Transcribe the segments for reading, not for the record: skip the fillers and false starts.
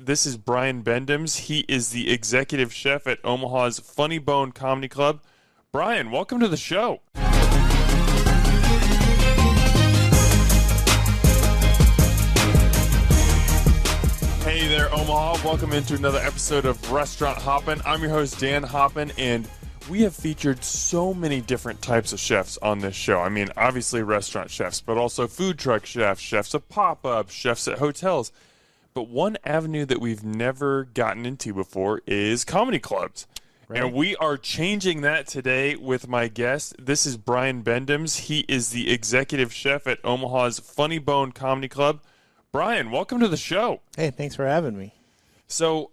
This is Brian Bendams. He is the executive chef at Omaha's Funny Bone Comedy Club. Brian, welcome to the show. Hey there, Omaha. Welcome into another episode of Restaurant Hoppen. I'm your host, Dan Hoppen, and we have featured so many different types of chefs on this show. I mean, obviously restaurant chefs, but also food truck chefs, chefs at pop-ups, chefs at hotels. But one avenue that we've never gotten into before is comedy clubs. Right. And we are changing that today with my guest. This is Brian Bendams. He is the executive chef at Omaha's Funny Bone Comedy Club. Brian, welcome to the show. Hey, thanks for having me. So,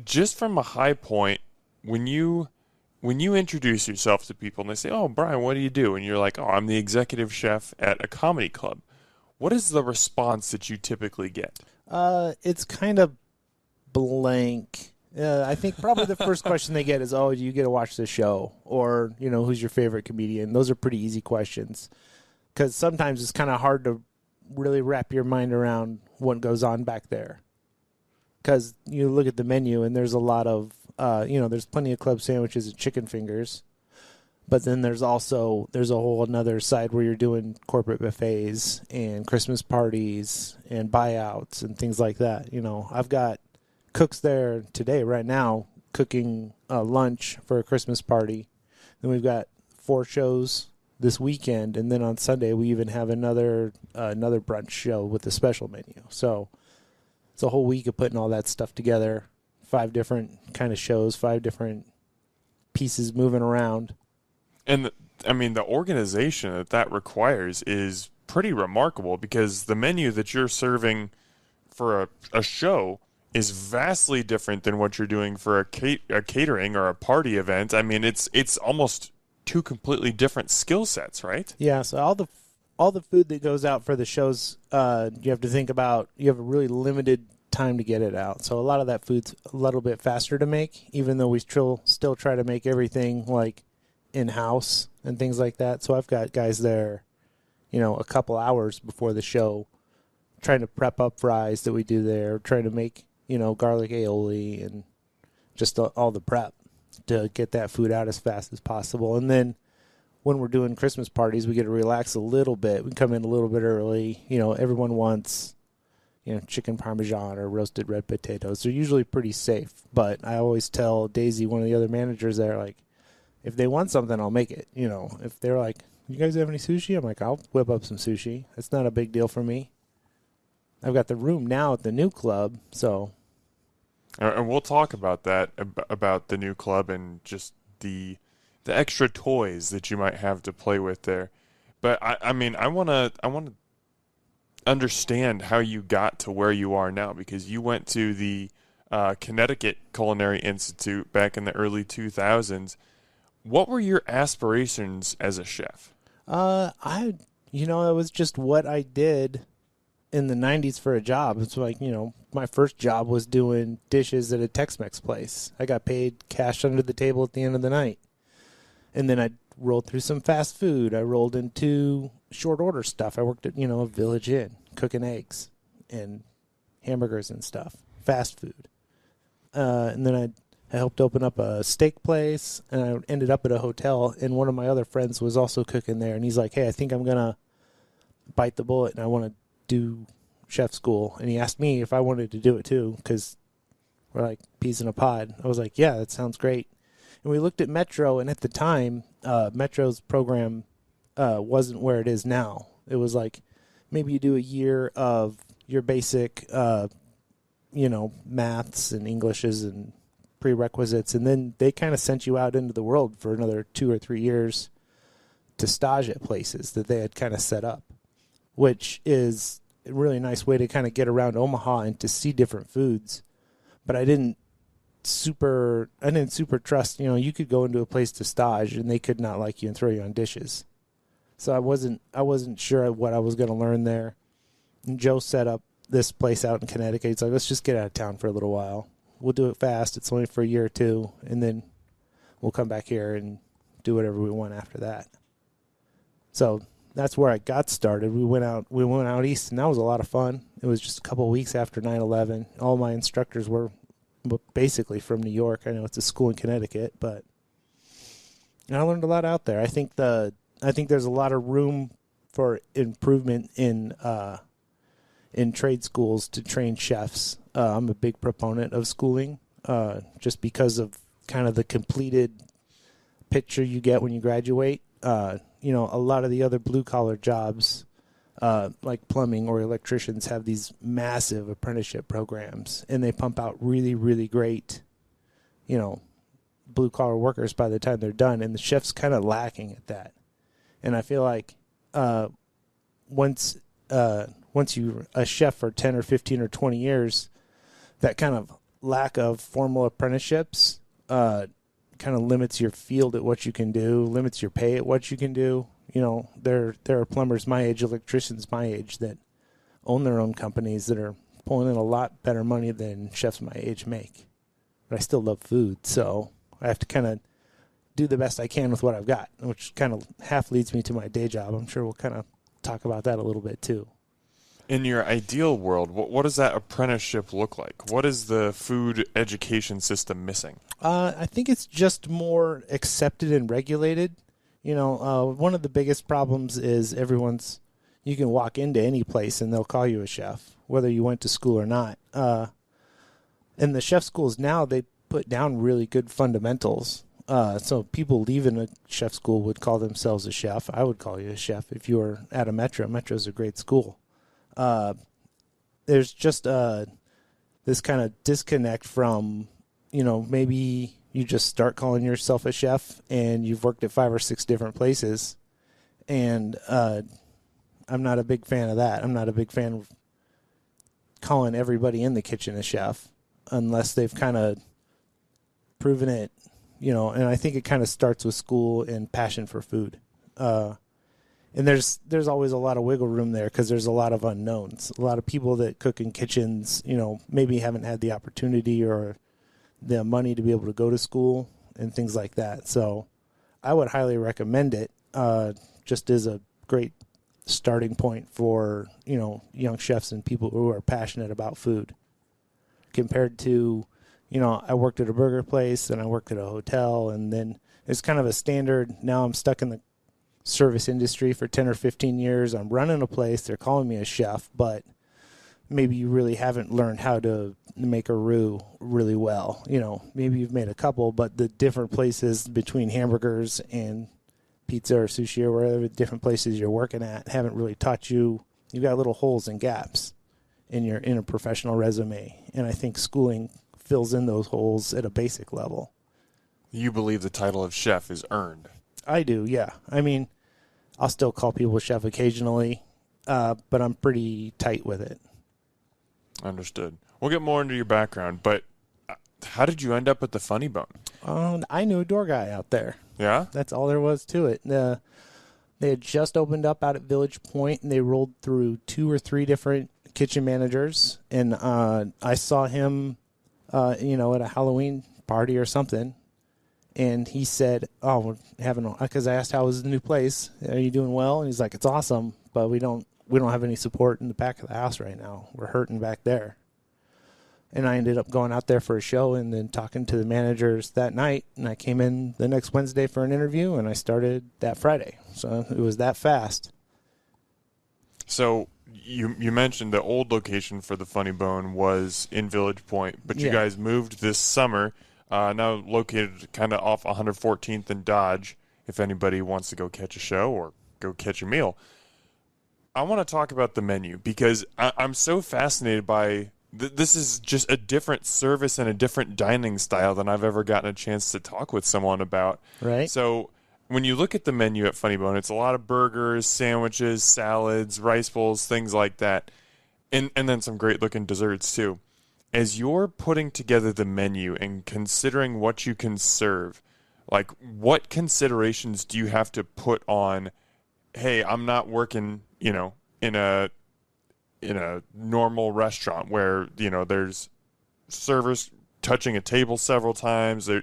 just from a high point, when you introduce yourself to people and they say, "Oh, Brian, what do you do?" and you're like, "Oh, I'm the executive chef at a comedy club," what is the response that you typically get? It's kind of blank. I think probably the first question they get is, "Oh, do you get to watch the show?" Or, who's your favorite comedian? Those are pretty easy questions because sometimes it's kind of hard to really wrap your mind around what goes on back there. Because you look at the menu and there's a lot of, there's plenty of club sandwiches and chicken fingers. But then there's a whole another side where you're doing corporate buffets and Christmas parties and buyouts and things like that. I've got cooks there today, right now, cooking lunch for a Christmas party. Then we've got 4 shows this weekend, and then on Sunday we even have another brunch show with a special menu. So it's a whole week of putting all that stuff together. 5 different kind of shows, 5 different pieces moving around. And the organization that requires is pretty remarkable because the menu that you're serving for a show is vastly different than what you're doing for a catering or a party event. I mean, it's almost 2 completely different skill sets, right? Yeah, so all the food that goes out for the shows, you have to think about, you have a really limited time to get it out. So a lot of that food's a little bit faster to make, even though we still try to make everything like in-house and things like that. So I've got guys there, a couple hours before the show trying to prep up fries that we do there, trying to make, garlic aioli and just all the prep to get that food out as fast as possible. And then when we're doing Christmas parties, we get to relax a little bit. We come in a little bit early. Everyone wants, chicken parmesan or roasted red potatoes. They're usually pretty safe, but I always tell Daisy, one of the other managers there, like, if they want something, I'll make it. If they're like, "You guys have any sushi?" I'm like, "I'll whip up some sushi. It's not a big deal for me." I've got the room now at the new club, so. And we'll talk about that, about the new club and just the extra toys that you might have to play with there. But I want to understand how you got to where you are now, because you went to the Connecticut Culinary Institute back in the early 2000s. What were your aspirations as a chef? It was just what I did in the 90s for a job. It's like, my first job was doing dishes at a Tex-Mex place. I got paid cash under the table at the end of the night. And then I rolled through some fast food. I rolled into short order stuff. I worked at, a Village Inn, cooking eggs and hamburgers and stuff, fast food. And then I helped open up a steak place, and I ended up at a hotel, and one of my other friends was also cooking there, and he's like, "Hey, I think I'm going to bite the bullet, and I want to do chef school." And he asked me if I wanted to do it too, because we're like peas in a pod. I was like, "Yeah, that sounds great." And we looked at Metro, and at the time, Metro's program wasn't where it is now. It was like maybe you do a year of your basic, maths and Englishes and prerequisites, and then they kind of sent you out into the world for another 2 or 3 years to stage at places that they had kind of set up, which is a really nice way to kind of get around Omaha and to see different foods. But I didn't super trust, you could go into a place to stage and they could not like you and throw you on dishes. So I wasn't sure what I was going to learn there. And Joe set up this place out in Connecticut. He's like, "Let's just get out of town for a little while. We'll do it fast. It's only for a year or 2, and then we'll come back here and do whatever we want after that." So that's where I got started. We went out east, and that was a lot of fun. It was just a couple of weeks after 9/11. All my instructors were basically from New York. I know it's a school in Connecticut, but I learned a lot out there. I think there's a lot of room for improvement in trade schools to train chefs. I'm a big proponent of schooling, just because of kind of the completed picture you get when you graduate. A lot of the other blue-collar jobs, like plumbing or electricians, have these massive apprenticeship programs, and they pump out really, really great, blue-collar workers by the time they're done, and the chef's kind of lacking at that. And I feel like once you're a chef for 10 or 15 or 20 years, that kind of lack of formal apprenticeships kind of limits your field at what you can do, limits your pay at what you can do. There are plumbers my age, electricians my age, that own their own companies that are pulling in a lot better money than chefs my age make. But I still love food, so I have to kind of do the best I can with what I've got, which kind of half leads me to my day job. I'm sure we'll kind of talk about that a little bit too. In your ideal world, what does that apprenticeship look like? What is the food education system missing? I think it's just more accepted and regulated. One of the biggest problems is you can walk into any place and they'll call you a chef, whether you went to school or not. In the chef schools now, they put down really good fundamentals. So people leaving a chef school would call themselves a chef. I would call you a chef if you were at a Metro. Metro's a great school. There's just this kind of disconnect from, maybe you just start calling yourself a chef and you've worked at 5 or 6 different places. And I'm not a big fan of that. I'm not a big fan of calling everybody in the kitchen a chef unless they've kind of proven it, and I think it kind of starts with school and passion for food. And there's always a lot of wiggle room there because there's a lot of unknowns. A lot of people that cook in kitchens, maybe haven't had the opportunity or the money to be able to go to school and things like that. So I would highly recommend it, just as a great starting point for, young chefs and people who are passionate about food. Compared to, I worked at a burger place and I worked at a hotel, and then it's kind of a standard. Now I'm stuck in the service industry for 10 or 15 years. I'm running a place. They're calling me a chef, but maybe you really haven't learned how to make a roux really well. Maybe you've made a couple, but the different places between hamburgers and pizza or sushi or wherever the different places you're working at haven't really taught you. You've got little holes and gaps in a professional resume. And I think schooling fills in those holes at a basic level. You believe the title of chef is earned? I do, yeah. I mean, I'll still call people chef occasionally, but I'm pretty tight with it. Understood. We'll get more into your background, but how did you end up at the Funny Bone? I knew a door guy out there. Yeah? That's all there was to it. They had just opened up out at Village Point, and they rolled through 2 or 3 different kitchen managers, and I saw him, at a Halloween party or something, and he said, "Oh, because I asked how was the new place? Are you doing well?" And he's like, "It's awesome, but we don't have any support in the back of the house right now. We're hurting back there." And I ended up going out there for a show and then talking to the managers that night, and I came in the next Wednesday for an interview, and I started that Friday. So it was that fast. So you mentioned the old location for the Funny Bone was in Village Point, but you guys moved this summer, now located kind of off 114th and Dodge, if anybody wants to go catch a show or go catch a meal. I want to talk about the menu because I'm so fascinated by this is just a different service and a different dining style than I've ever gotten a chance to talk with someone about. Right. So when you look at the menu at Funny Bone, it's a lot of burgers, sandwiches, salads, rice bowls, things like that, and then some great-looking desserts, too. As you're putting together the menu and considering what you can serve, like, what considerations do you have to put on, hey, I'm not working, in a normal restaurant where, there's servers touching a table several times, there,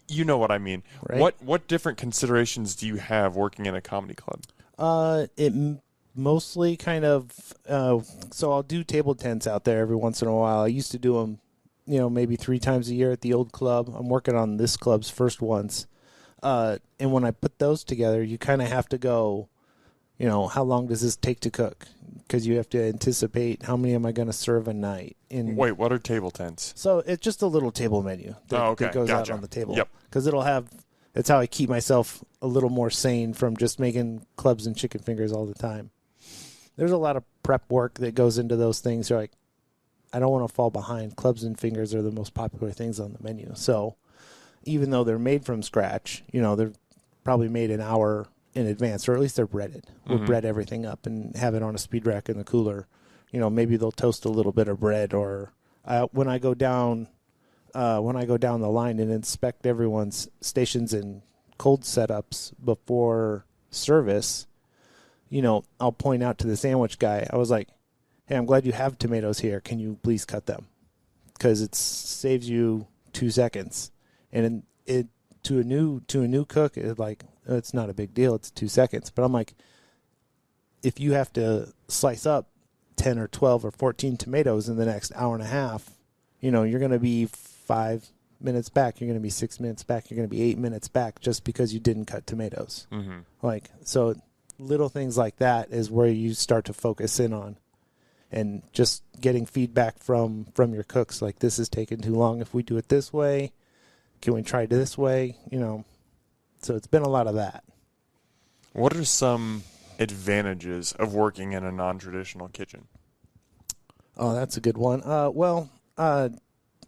you know what I mean. Right. What different considerations do you have working in a comedy club? Mostly kind of, so I'll do table tents out there every once in a while. I used to do them, maybe 3 times a year at the old club. I'm working on this club's first ones. And when I put those together, you kind of have to go, how long does this take to cook? Because you have to anticipate how many am I going to serve a night. Wait, what are table tents? So it's just a little table menu that goes out on the table. Yep. Because it's how I keep myself a little more sane from just making clubs and chicken fingers all the time. There's a lot of prep work that goes into those things. You're like, I don't want to fall behind. Clubs and fingers are the most popular things on the menu. So even though they're made from scratch, they're probably made an hour in advance, or at least they're breaded. We'll bread everything up and have it on a speed rack in the cooler. Maybe they'll toast a little bit of bread, or when I go down the line and inspect everyone's stations and cold setups before service, I'll point out to the sandwich guy. I was like, hey, I'm glad you have tomatoes here. Can you please cut them? Because it saves you 2 seconds. And to a new cook, it's not a big deal. It's 2 seconds. But I'm like, if you have to slice up 10 or 12 or 14 tomatoes in the next hour and a half, you're going to be 5 minutes back. You're going to be 6 minutes back. You're going to be 8 minutes back just because you didn't cut tomatoes. So little things like that is where you start to focus in on, and just getting feedback from your cooks. Like, this is taking too long. If we do it this way, can we try it this way? So it's been a lot of that. What are some advantages of working in a non-traditional kitchen? Oh, that's a good one.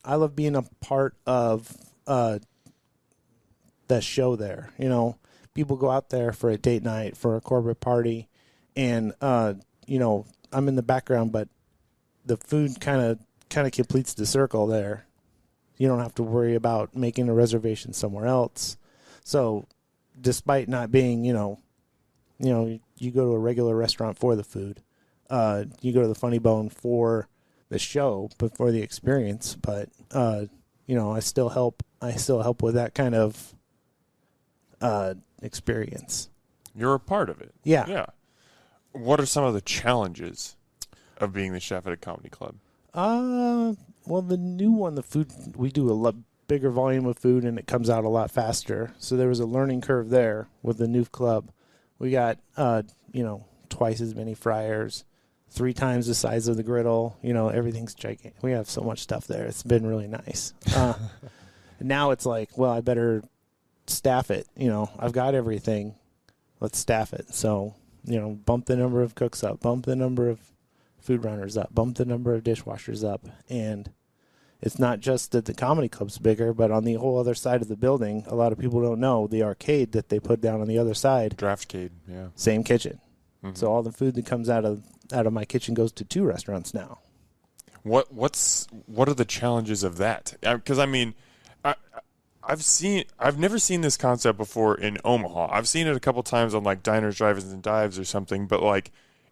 I love being a part of the show there. People go out there for a date night, for a corporate party, and I'm in the background, but the food kind of completes the circle there. You don't have to worry about making a reservation somewhere else. So despite not being, you go to a regular restaurant for the food. You go to the Funny Bone for the show, but for the experience. But, I still help with that kind of experience. You're a part of it. Yeah. Yeah. What are some of the challenges of being the chef at a comedy club? Well, the new one, the food, we do a lot bigger volume of food and it comes out a lot faster. So there was a learning curve there with the new club. We got, twice as many fryers, 3 times the size of the griddle. Everything's gigantic. We have so much stuff there. It's been really nice. Now it's like, well, I better staff it. I've got everything. Let's staff it. So, bump the number of cooks up, bump the number of food runners up, bump the number of dishwashers up. And it's not just that the comedy club's bigger, but on the whole other side of the building, a lot of people don't know the arcade that they put down on the other side. Draftcade, yeah. Same kitchen. Mm-hmm. So all the food that comes out of my kitchen goes to 2 restaurants now. What are the challenges of that? Because I've never seen this concept before in Omaha. I've seen it a couple times on like diners, drive-ins, and dives or something, but like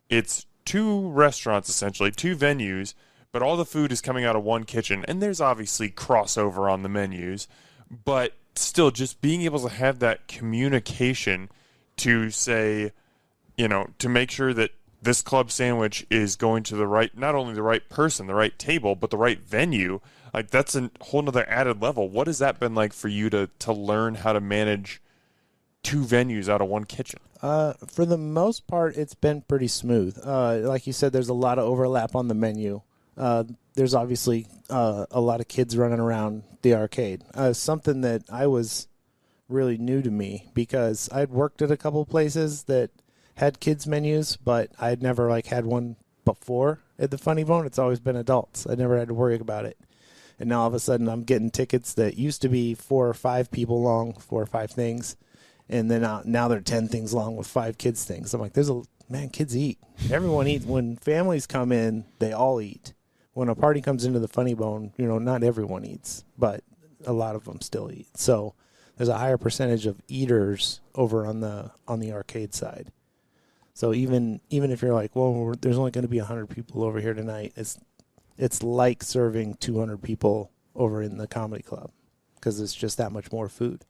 it's 2 restaurants essentially, 2 venues, but all the food is coming out of one kitchen, and there's obviously crossover on the menus, but still just being able to have that communication to say, to make sure that this club sandwich is going to the right, not only the right person, the right table, but the right venue. Like, that's a whole nother added level. What has that been like for you to learn how to manage 2 venues out of one kitchen? For the most part, it's been pretty smooth. Like you said, there's a lot of overlap on the menu. There's obviously a lot of kids running around the arcade. Something that I was really new to me, because I'd worked at a couple places that had kids menus, but I'd never had one before at the Funny Bone. It's always been adults. I never had to worry about it. And now all of a sudden I'm getting tickets that used to be 4 or 5 people long, 4 or 5 things. And then now they're 10 things long with 5 kids things. I'm like, kids eat. Everyone eats. When families come in, they all eat. When a party comes into the Funny Bone, not everyone eats, but a lot of them still eat. So there's a higher percentage of eaters over on the arcade side. So even if you're like, well, there's only going to be 100 people over here tonight, it's like serving 200 people over in the comedy club, because it's just that much more food.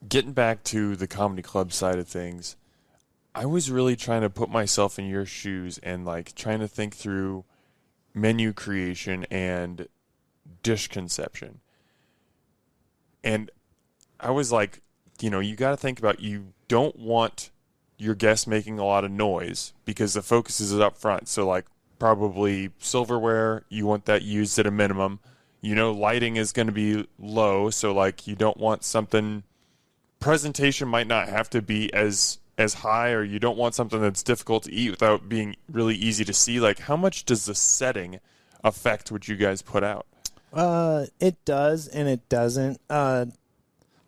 Getting back to the comedy club side of things, I was really trying to put myself in your shoes and like trying to think through menu creation and dish conception. And I was like, you know, you got to think about, you don't want your guests making a lot of noise because the focus is up front. So like probably silverware, you want that used at a minimum. You know, lighting is going to be low. So like you don't want something, presentation might not have to be as high, or you don't want something that's difficult to eat without being really easy to see. Like how much does the setting affect what you guys put out? It does and it doesn't.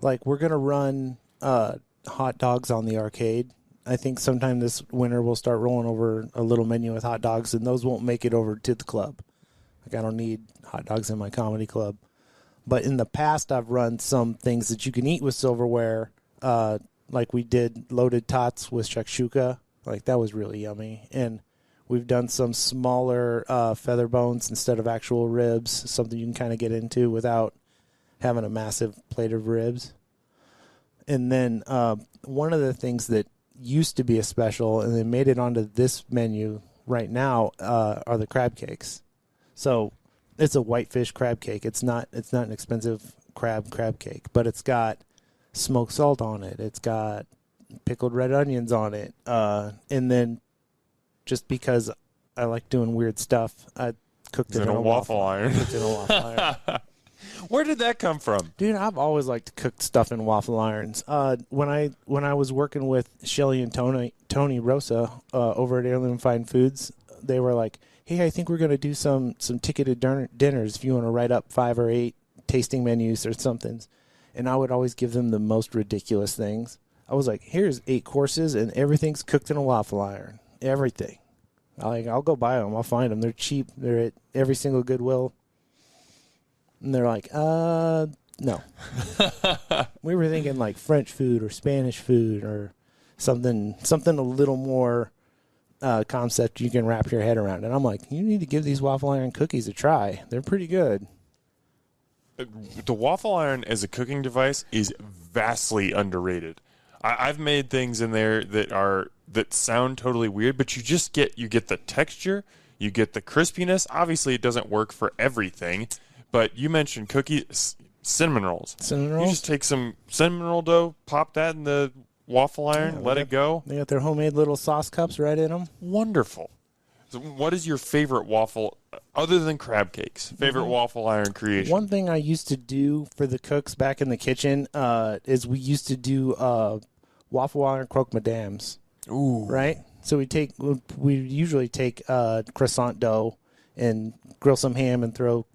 Like we're going to run hot dogs on the arcade. I think sometime this winter we'll start rolling over a little menu with hot dogs, and those won't make it over to the club. Like I don't need hot dogs in my comedy club. But in the past, I've run some things that you can eat with silverware. Like we did loaded tots with shakshuka. Like that was really yummy. And we've done some smaller feather bones instead of actual ribs, something you can kind of get into without having a massive plate of ribs. And then one of the things that used to be a special and they made it onto this menu right now are the crab cakes. So it's a whitefish crab cake. It's not an expensive crab cake, but it's got smoked salt on it. It's got pickled red onions on it. And then just because I like doing weird stuff, I cooked it in a waffle iron. Cooked it in a waffle iron. Where did that come from? Dude, I've always liked to cook stuff in waffle irons. When I was working with Shelly and Tony Rosa over at Heirloom Fine Foods, they were like, hey, I think we're going to do some ticketed dinners if you want to write up 5 or 8 tasting menus or something. And I would always give them the most ridiculous things. I was like, here's 8 courses and everything's cooked in a waffle iron. Everything. I'll go buy them. I'll find them. They're cheap. They're at every single Goodwill. And they're like, no. We were thinking like French food or Spanish food or something a little more concept you can wrap your head around. And I'm like, you need to give these waffle iron cookies a try. They're pretty good. The waffle iron as a cooking device is vastly underrated. I've made things in there that sound totally weird, but you get the texture, you get the crispiness. Obviously, it doesn't work for everything. But you mentioned cookies, cinnamon rolls. Cinnamon rolls? You just take some cinnamon roll dough, pop that in the waffle iron, let it go. They got their homemade little sauce cups right in them. Wonderful. So what is your favorite waffle, other than crab cakes, favorite waffle iron creation? One thing I used to do for the cooks back in the kitchen is we used to do waffle iron croque madames. Ooh. Right? So we usually take croissant dough and grill some ham and throw,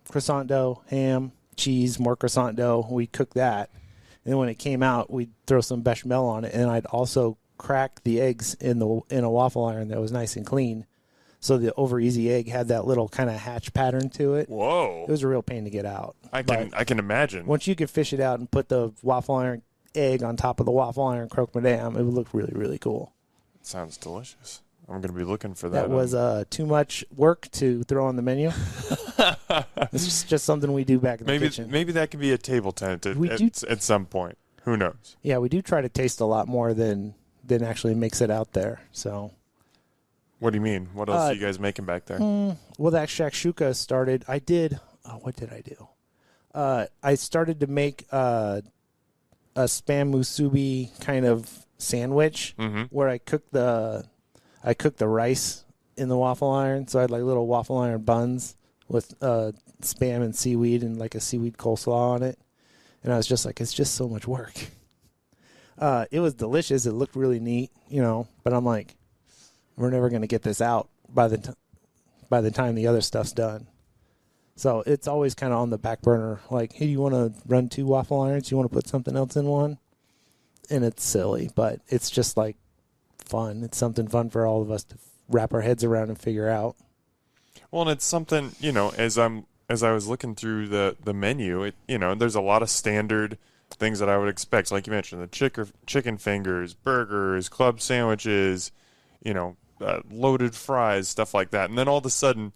croissant dough, ham, cheese, more croissant dough. We cook that. And then when it came out, we'd throw some bechamel on it. And I'd also crack the eggs in a waffle iron that was nice and clean. So the over easy egg had that little kind of hatch pattern to it. Whoa. It was a real pain to get out. I can imagine. Once you could fish it out and put the waffle iron egg on top of the waffle iron croque madame, it would look really, really cool. Sounds delicious. I'm going to be looking for that. That was too much work to throw on the menu. It's just something we do back in the kitchen. Maybe that could be a table tent at some point. Who knows? Yeah, we do try to taste a lot more than actually makes it out there. So, what do you mean? What else are you guys making back there? Well, that shakshuka started. I did. What did I do? I started to make a spam musubi kind of sandwich where I cooked the rice in the waffle iron. So I had like little waffle iron buns with spam and seaweed and like a seaweed coleslaw on it. And I was just like, it's just so much work. It was delicious. It looked really neat, but I'm like, we're never going to get this out by the time the other stuff's done. So it's always kind of on the back burner. Like, hey, do you want to run 2 waffle irons? You want to put something else in one? And it's silly, but it's just like fun. It's something fun for all of us to wrap our heads around and figure out. Well, and it's something, as I was looking through the menu, there's a lot of standard things that I would expect. Like you mentioned, the chicken fingers, burgers, club sandwiches, loaded fries, stuff like that. And then all of a sudden,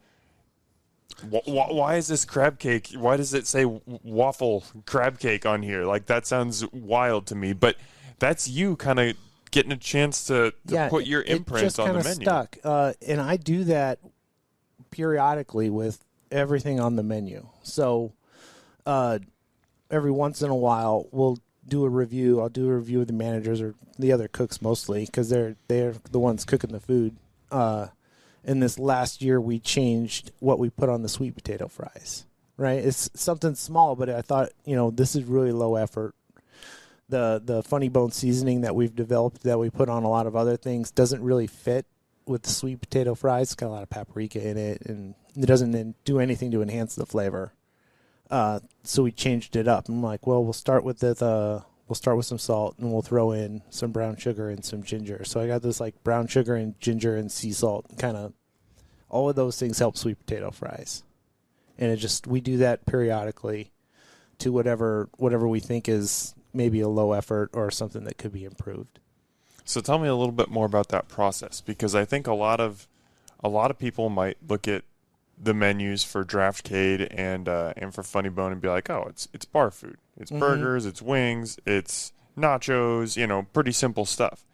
why is this crab cake? Why does it say waffle crab cake on here? Like, that sounds wild to me. But that's you kind of getting a chance to put your imprint on the menu. It just kind of stuck. And I do that periodically with everything on the menu. So every once in a while, we'll do a review. I'll do a review of the managers or the other cooks mostly because they're the ones cooking the food. In this last year, we changed what we put on the sweet potato fries. Right, it's something small, but I thought this is really low effort. The Funny Bone seasoning that we've developed that we put on a lot of other things doesn't really fit with the sweet potato fries. It's got a lot of paprika in it, and it doesn't do anything to enhance the flavor. So we changed it up. I'm like, well, we'll start with some salt, and we'll throw in some brown sugar and some ginger. So I got this like brown sugar and ginger and sea salt, kind of all of those things help sweet potato fries. And we do that periodically to whatever we think is maybe a low effort or something that could be improved. So tell me a little bit more about that process, because I think a lot of people might look at the menus for Draftcade and for Funny Bone and be like, oh, it's bar food, it's burgers, it's wings, it's nachos, pretty simple stuff.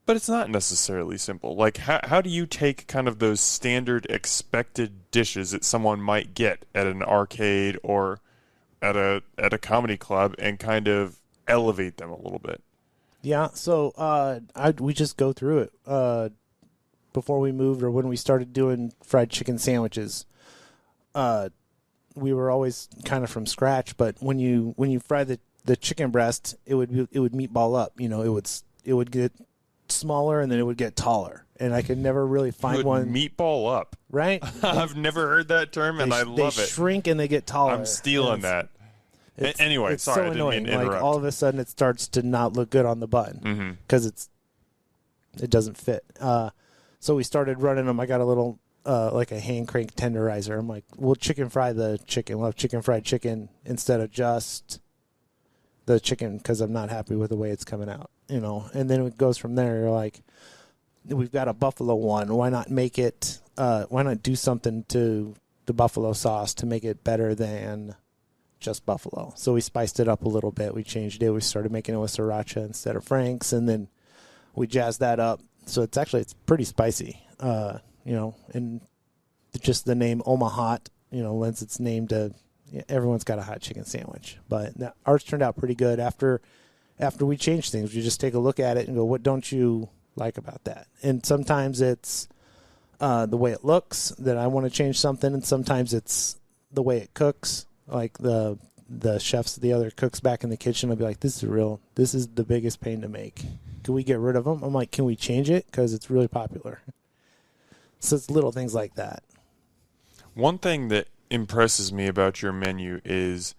But it's not necessarily simple. Like, how do you take kind of those standard expected dishes that someone might get at an arcade or at a comedy club and kind of elevate them a little bit? Yeah, so we just go through it. Before we moved or when we started doing fried chicken sandwiches, we were always kind of from scratch. But when you fry the chicken breast, it would meatball up. It would get smaller and then it would get taller, and I could never really find one. Meatball up, right? I've never heard that term, and I love it. They shrink and they get taller. I'm stealing that. Anyway, it's sorry, so I didn't annoying. mean to interrupt. Like all of a sudden, it starts to not look good on the bun because it doesn't fit. So we started running them. I got a little like a hand crank tenderizer. I'm like, we'll chicken fry the chicken. We'll have chicken fried chicken instead of just the chicken because I'm not happy with the way it's coming out. And then it goes from there. You're like, we've got a buffalo one. Why not make it? Why not do something to the buffalo sauce to make it better than just buffalo? So we spiced it up a little bit. We changed it. We started making it with sriracha instead of Frank's, and then we jazzed that up. So it's pretty spicy. And just the name Omaha, lends its name to everyone's got a hot chicken sandwich. But ours turned out pretty good after we change things. We just take a look at it and go, what don't you like about that? And sometimes it's the way it looks that I want to change something, and sometimes it's the way it cooks. Like the chefs, the other cooks back in the kitchen will be like, this is the biggest pain to make. Can we get rid of them? I'm like, can we change it? Because it's really popular. So it's little things like that. One thing that impresses me about your menu is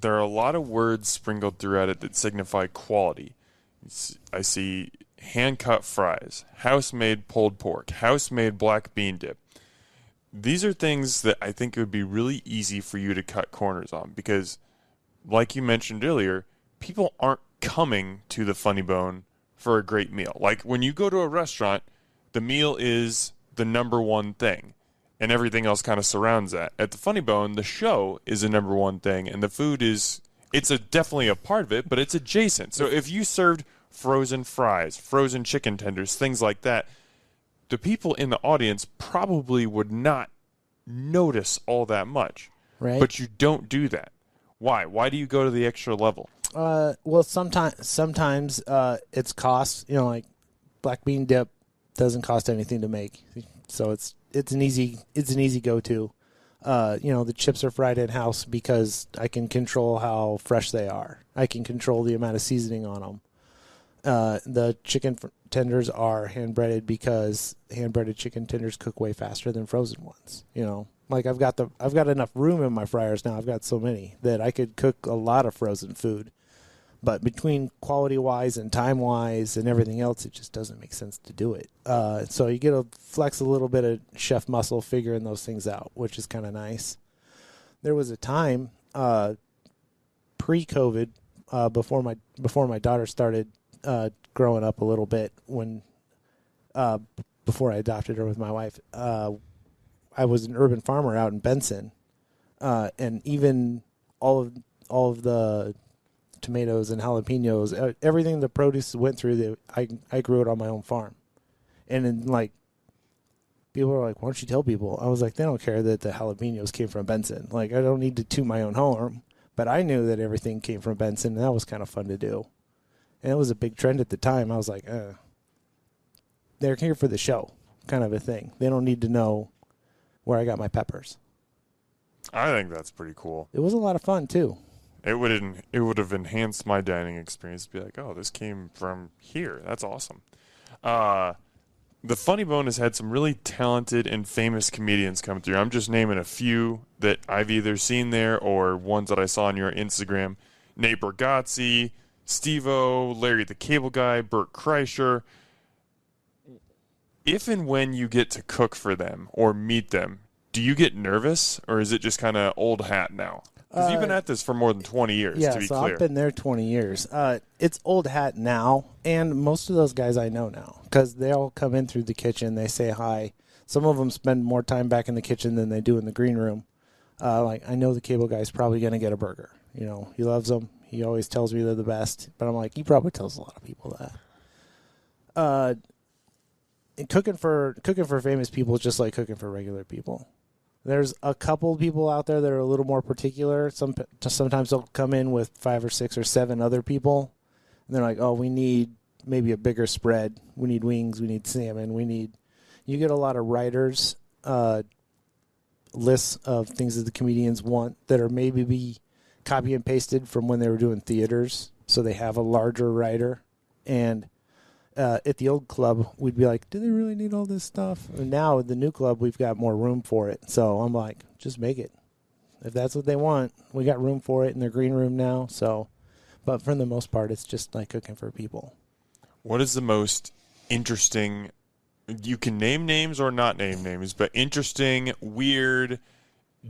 there are a lot of words sprinkled throughout it that signify quality. I see hand-cut fries, house-made pulled pork, house-made black bean dip. These are things that I think it would be really easy for you to cut corners on because, like you mentioned earlier, people aren't coming to the Funny Bone for a great meal. Like when you go to a restaurant, the meal is the number one thing, and everything else kind of surrounds that. At the Funny Bone, the show is the number one thing, and the food is definitely a part of it, but it's adjacent. So if you served frozen fries, frozen chicken tenders, things like that, the people in the audience probably would not notice all that much. Right. But you don't do that. Why? Why do you go to the extra level? Well, sometimes it's cost. Like black bean dip doesn't cost anything to make, so it's an easy go-to. The chips are fried in house because I can control how fresh they are. I can control the amount of seasoning on them. The chicken tenders are hand-breaded because hand-breaded chicken tenders cook way faster than frozen ones. Like I've got enough room in my fryers now. I've got so many that I could cook a lot of frozen food. But between quality-wise and time-wise and everything else, it just doesn't make sense to do it. So you get to flex a little bit of chef muscle figuring those things out, which is kind of nice. There was a time pre-COVID, before my daughter started growing up a little bit, when before I adopted her with my wife, I was an urban farmer out in Benson, and even all of the tomatoes and jalapenos, everything the produce went through. I grew it on my own farm, and then like people were like, "Why don't you tell people?" I was like, "They don't care that the jalapenos came from Benson. Like I don't need to toot my own horn." But I knew that everything came from Benson, and that was kind of fun to do. And it was a big trend at the time. I was like, they're here for the show, kind of a thing. They don't need to know where I got my peppers. I think that's pretty cool. It was a lot of fun, too. It would have enhanced my dining experience to be like, oh, this came from here. That's awesome. The Funny Bone has had some really talented and famous comedians come through. I'm just naming a few that I've either seen there or ones that I saw on your Instagram. Nate Bargatze, Steve-O, Larry the Cable Guy, Bert Kreischer. If and when you get to cook for them or meet them, do you get nervous or is it just kind of old hat now? Because you've been at this for more than 20 years, to be clear. I've been there 20 years. It's old hat now, and most of those guys I know now because they all come in through the kitchen. They say hi. Some of them spend more time back in the kitchen than they do in the green room. Like I know the Cable Guy's probably going to get a burger. You know, he loves them. He always tells me they're the best. But I'm like, he probably tells a lot of people that. And cooking for famous people is just like cooking for regular people. There's a couple people out there that are a little more particular. Sometimes they'll come in with 5 or 6 or 7 other people, and they're like, "Oh, we need maybe a bigger spread. We need wings. We need salmon. We need." You get a lot of writers lists of things that the comedians want that are maybe be copy and pasted from when they were doing theaters, so they have a larger writer. And at the old club, we'd be like, do they really need all this stuff? And now at the new club, we've got more room for it. So I'm like, just make it. If that's what they want, we got room for it in their green room now. So, but for the most part, it's just like cooking for people. What is the most interesting, you can name names or not name names, but interesting, weird,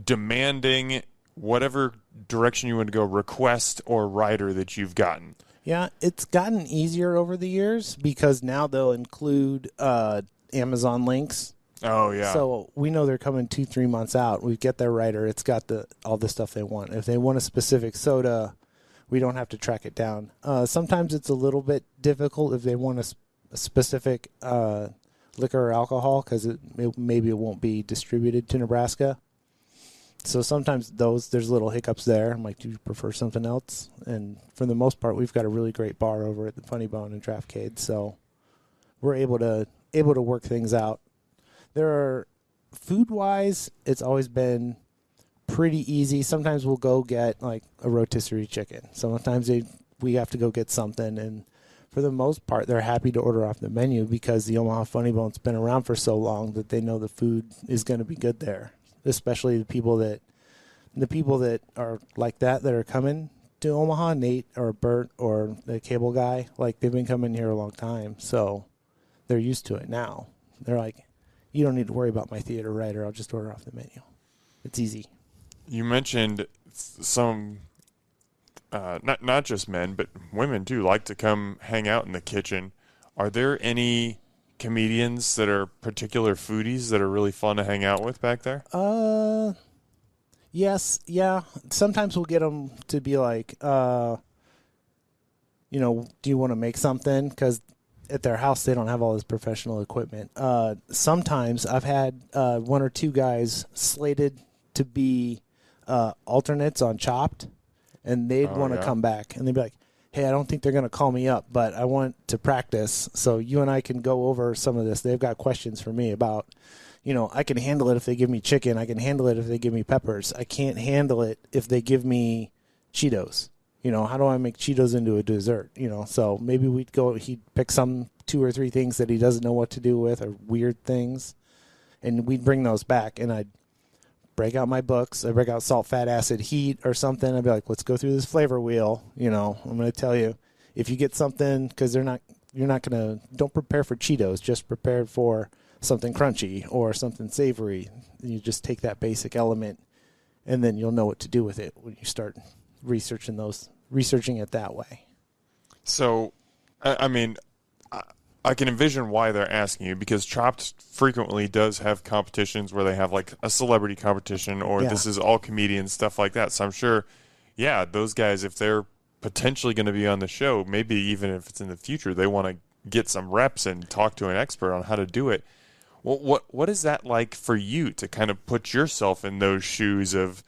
demanding, whatever direction you want to go, request or writer that you've gotten? Yeah, it's gotten easier over the years because now they'll include Amazon links. Oh, yeah. So we know they're coming 2-3 months out. We get their writer. It's got all the stuff they want. If they want a specific soda, we don't have to track it down. Sometimes it's a little bit difficult if they want a specific liquor or alcohol because maybe it won't be distributed to Nebraska. So sometimes there's little hiccups there. I'm like, do you prefer something else? And for the most part, we've got a really great bar over at the Funny Bone and Draftcade, so we're able to work things out. There are food-wise, it's always been pretty easy. Sometimes we'll go get like a rotisserie chicken. Sometimes we have to go get something, and for the most part, they're happy to order off the menu because the Omaha Funny Bone's been around for so long that they know the food is going to be good there. Especially the people that are like that are coming to Omaha, Nate or Bert or the Cable Guy, like they've been coming here a long time, so they're used to it now. They're like, you don't need to worry about my theater writer. I'll just order off the menu. It's easy. You mentioned some, not just men, but women too, like to come hang out in the kitchen. Are there any comedians that are particular foodies that are really fun to hang out with back there? Yes, yeah. Sometimes we'll get them to be like, do you want to make something? Because at their house they don't have all this professional equipment. Sometimes I've had 1 or 2 guys slated to be alternates on Chopped, and they'd want to come back, and they'd be like, hey, I don't think they're going to call me up, but I want to practice so you and I can go over some of this. They've got questions for me about, I can handle it if they give me chicken. I can handle it if they give me peppers. I can't handle it if they give me Cheetos. How do I make Cheetos into a dessert? So maybe he'd pick some 2 or 3 things that he doesn't know what to do with or weird things, and we'd bring those back, and I'd break out my books. I break out salt, fat, acid, heat or something. I'd be like, let's go through this flavor wheel. I'm going to tell you if you get something, because you're not going to, don't prepare for Cheetos, just prepare for something crunchy or something savory. You just take that basic element and then you'll know what to do with it when you start researching it that way. So, I can envision why they're asking you, because Chopped frequently does have competitions where they have like a celebrity competition or this is all comedians, stuff like that. So I'm sure, those guys, if they're potentially going to be on the show, maybe even if it's in the future, they want to get some reps and talk to an expert on how to do it. Well, what is that like for you to kind of put yourself in those shoes of,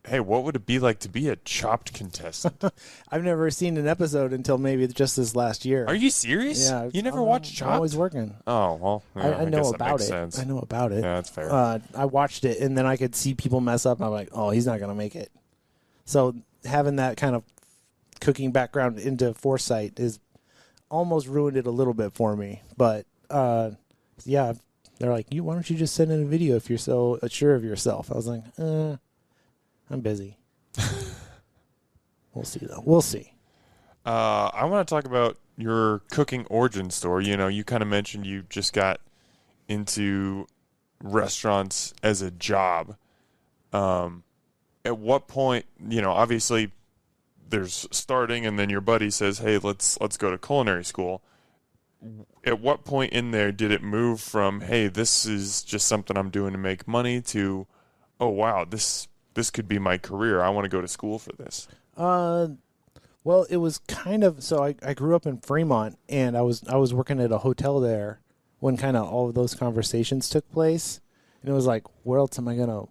hey, what would it be like to be a Chopped contestant? I've never seen an episode until maybe just this last year. Are you serious? Yeah. You never watched Chopped? I'm always working. Oh, well, yeah, I know guess that about makes it. sense. I know about it. Yeah, that's fair. I watched it, and then I could see people mess up, and I'm like, oh, he's not going to make it. So having that kind of cooking background into foresight is almost ruined it a little bit for me. But, yeah, they're like, why don't you just send in a video if you're so sure of yourself? I was like, I'm busy. We'll see, though. We'll see. I want to talk about your cooking origin story. You know, you kind of mentioned you just got into restaurants as a job. At what point, you know, obviously there's starting and then your buddy says, hey, let's go to culinary school. At what point in there did it move from, hey, this is just something I'm doing to make money to, oh, wow, this could be my career. I want to go to school for this. Well, it was kind of, so I grew up in Fremont, and I was working at a hotel there when kind of all of those conversations took place. And it was like, where else am I going to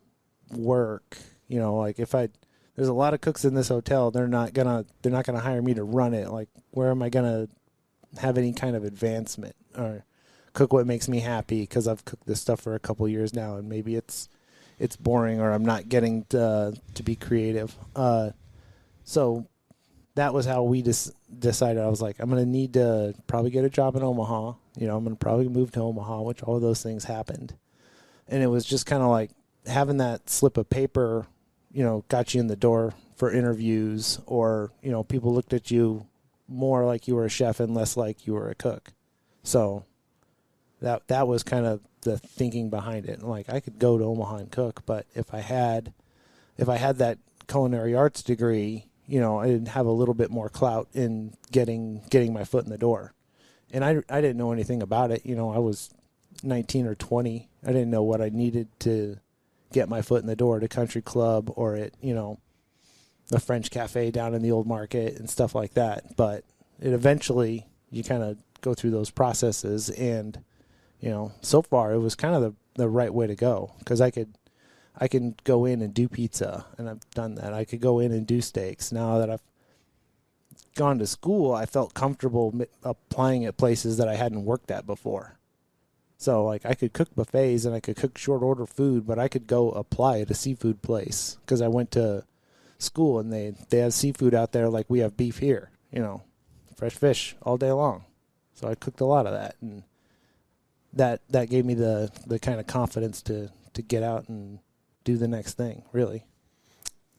work? You know, like there's a lot of cooks in this hotel. They're not gonna hire me to run it. Like, where am I going to have any kind of advancement or cook what makes me happy? Because I've cooked this stuff for a couple years now, and maybe it's boring, or I'm not getting to be creative. So that was how we decided. I was like, I'm going to need to probably get a job in Omaha. You know, I'm going to probably move to Omaha, which all of those things happened. And it was just kind of like having that slip of paper, you know, got you in the door for interviews, or, you know, people looked at you more like you were a chef and less like you were a cook. So that was kind of the thinking behind it. Like, I could go to Omaha and cook, but if I had that culinary arts degree, you know, I didn't have a little bit more clout in getting my foot in the door. And I didn't know anything about it. You know, I was 19 or 20. I didn't know what I needed to get my foot in the door at a country club or at, you know, the French cafe down in the old market and stuff like that. But it eventually, you kind of go through those processes, and, you know, so far it was kind of the right way to go, because I can go in and do pizza, and I've done that. I could go in and do steaks. Now that I've gone to school, I felt comfortable applying at places that I hadn't worked at before. So, like, I could cook buffets and I could cook short order food, but I could go apply at a seafood place because I went to school and they have seafood out there like we have beef here, you know, fresh fish all day long. So I cooked a lot of that, and that gave me the kind of confidence to get out and do the next thing, really.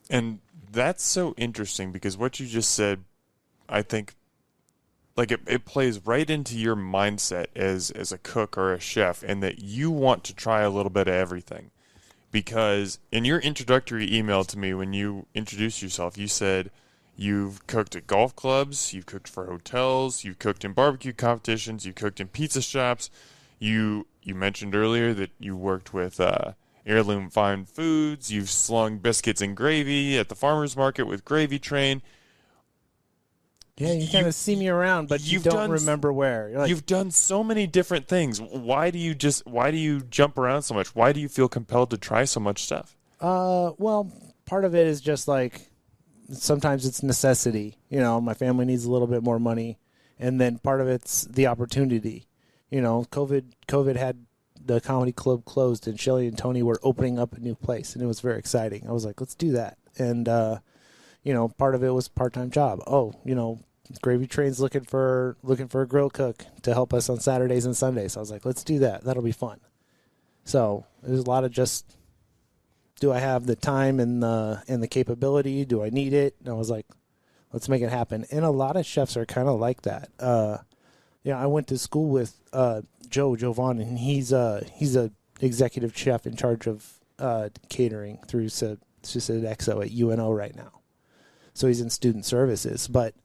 And that's so interesting, because what you just said, I think, like, it plays right into your mindset as a cook or a chef, and that you want to try a little bit of everything. Because in your introductory email to me, when you introduced yourself, you said you've cooked at golf clubs, you've cooked for hotels, you've cooked in barbecue competitions, you cooked in pizza shops. You mentioned earlier that you worked with Heirloom Fine Foods. You've slung biscuits and gravy at the farmer's market with Gravy Train. Yeah, you kind of see me around, but you don't remember where. Like, you've done so many different things. Why do you jump around so much? Why do you feel compelled to try so much stuff? Well, part of it is just like, sometimes it's necessity. You know, my family needs a little bit more money, and then part of it's the opportunity. You know, COVID had the comedy club closed, and Shelly and Tony were opening up a new place, and it was very exciting. I was like, let's do that. And, you know, part of it was a part-time job. Oh, you know, Gravy Train's looking for a grill cook to help us on Saturdays and Sundays. I was like, let's do that. That'll be fun. So there's a lot of just, do I have the time and the capability? Do I need it? And I was like, let's make it happen. And a lot of chefs are kind of like that. I went to school with Joe Vaughn, and he's a executive chef in charge of catering through Sodexo at UNO right now. So he's in student services, but,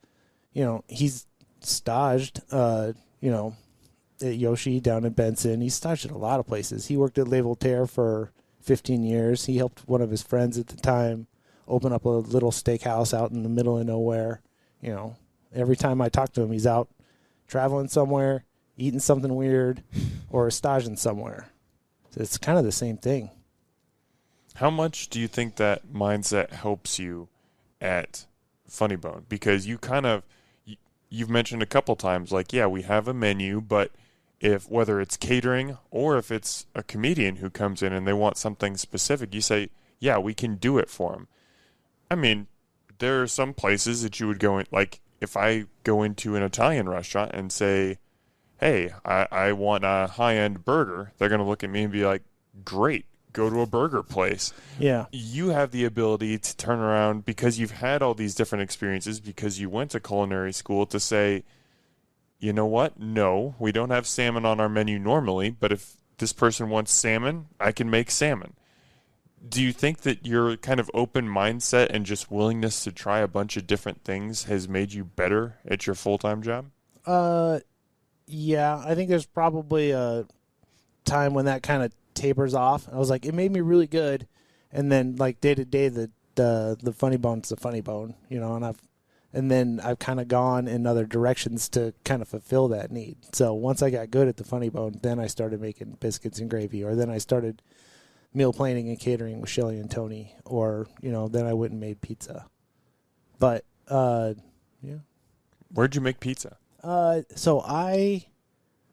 you know, he's staged, at Yoshi down in Benson. He's staged at a lot of places. He worked at Le Voltaire for 15 years. He helped one of his friends at the time open up a little steakhouse out in the middle of nowhere. You know, every time I talk to him, he's out traveling somewhere, eating something weird, or staging somewhere. So it's kind of the same thing. How much do you think that mindset helps you at Funny Bone? Because you've mentioned a couple times, like, yeah, we have a menu, but whether it's catering or if it's a comedian who comes in and they want something specific, you say, yeah, we can do it for them. I mean, there are some places that you would go in, like if I go into an Italian restaurant and say, hey, I want a high-end burger, they're going to look at me and be like, great, go to a burger place. Yeah. You have the ability to turn around because you've had all these different experiences, because you went to culinary school, to say, you know what? No, we don't have salmon on our menu normally, but if this person wants salmon, I can make salmon. Do you think that your kind of open mindset and just willingness to try a bunch of different things has made you better at your full-time job? Yeah, I think there's probably a time when that kind of tapers off. I was like, it made me really good, and then like day to day, the funny bone's the funny bone, you know, and then I've kind of gone in other directions to kind of fulfill that need. So once I got good at the funny bone, then I started making biscuits and gravy, or then I started meal planning and catering with Shelly and Tony, or, you know, then I went and made pizza. But, yeah. Where'd you make pizza? So I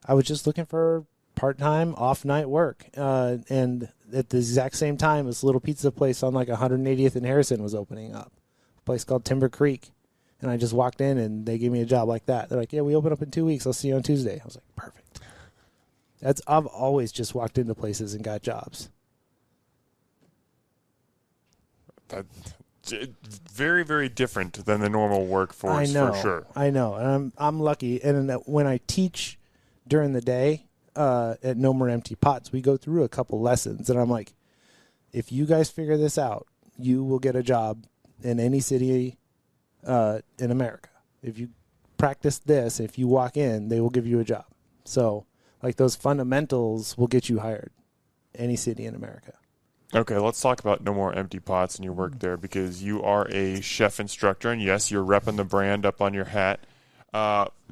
was just looking for part-time off-night work. And at the exact same time, this little pizza place on like 180th and Harrison was opening up. A place called Timber Creek. And I just walked in and they gave me a job like that. They're like, yeah, we open up in 2 weeks. I'll see you on Tuesday. I was like, perfect. I've always just walked into places and got jobs. Very, very different than the normal workforce, for sure. I know, and I'm lucky. And when I teach during the day at No More Empty Pots, we go through a couple lessons, and I'm like, if you guys figure this out, you will get a job in any city in America. If you practice this, if you walk in, they will give you a job. So, like, those fundamentals will get you hired any city in America. Okay, let's talk about No More Empty Pots and your work there, because you are a chef instructor, and yes, you're repping the brand up on your hat.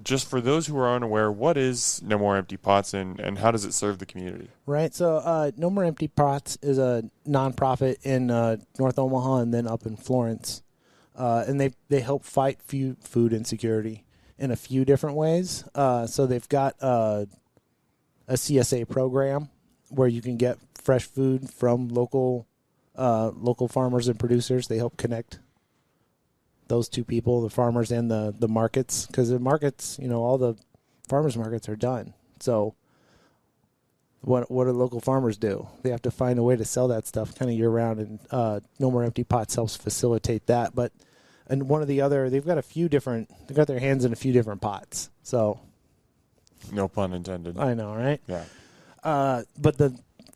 Just for those who are unaware, what is No More Empty Pots, and how does it serve the community? Right, so No More Empty Pots is a nonprofit in North Omaha and then up in Florence, and they help fight food insecurity in a few different ways. So they've got a CSA program where you can get fresh food from local farmers and producers. They help connect those two people, the farmers and the markets, because the markets, you know, all the farmers markets are done. So what do local farmers do? They have to find a way to sell that stuff kind of year round, and No More Empty Pots helps facilitate that. But and one of the other, they've got their hands in a few different pots. So no pun intended. I know, right? Yeah.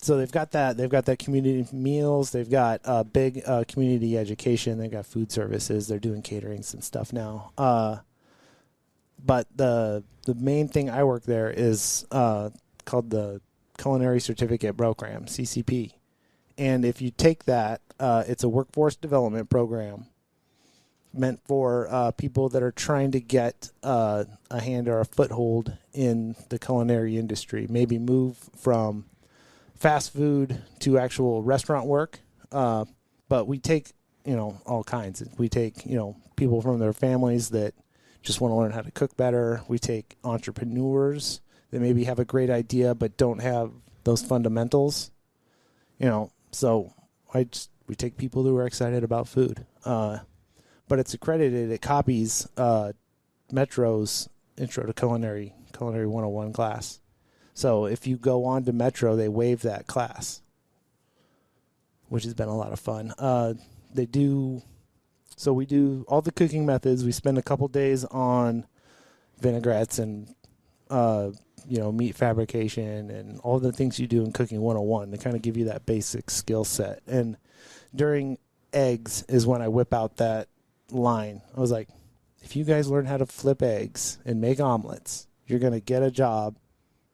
So they've got that. They've got that community meals. They've got big community education. They've got food services. They're doing caterings and stuff now. But the main thing I work there is called the Culinary Certificate Program, CCP. And if you take that, it's a workforce development program meant for people that are trying to get a hand or a foothold in the culinary industry, maybe move from fast food to actual restaurant work. But we take, you know, all kinds. We take, you know, people from their families that just want to learn how to cook better. We take entrepreneurs that maybe have a great idea but don't have those fundamentals, you know. So we take people who are excited about food. But it's accredited. It copies Metro's Intro to Culinary 101 class. So if you go on to Metro, they waive that class, which has been a lot of fun. We do all the cooking methods. We spend a couple days on vinaigrettes and meat fabrication and all the things you do in Cooking 101 to kind of give you that basic skill set. And during eggs is when I whip out that line. I was like, if you guys learn how to flip eggs and make omelets, you're going to get a job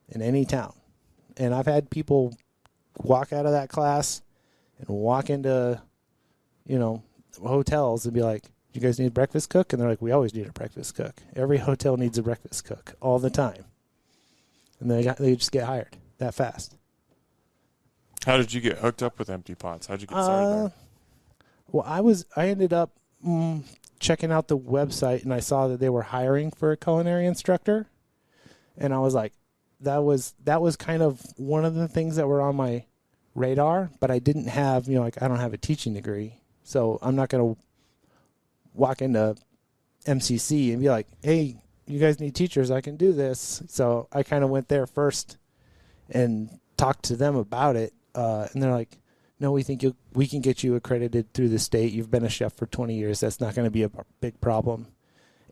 in any town. And I've had people walk out of that class and walk into, hotels and be like, you guys need a breakfast cook? And they're like, we always need a breakfast cook. Every hotel needs a breakfast cook all the time. And they just get hired that fast. How did you get hooked up with Empty Pots? How'd you get started there? Well, I ended up checking out the website, and I saw that they were hiring for a culinary instructor. And I was like, that was kind of one of the things that were on my radar, but I didn't have, I don't have a teaching degree. So I'm not going to walk into MCC and be like, hey, you guys need teachers, I can do this. So I kind of went there first and talked to them about it. And they're like, no, we think we can get you accredited through the state. You've been a chef for 20 years. That's not going to be a big problem.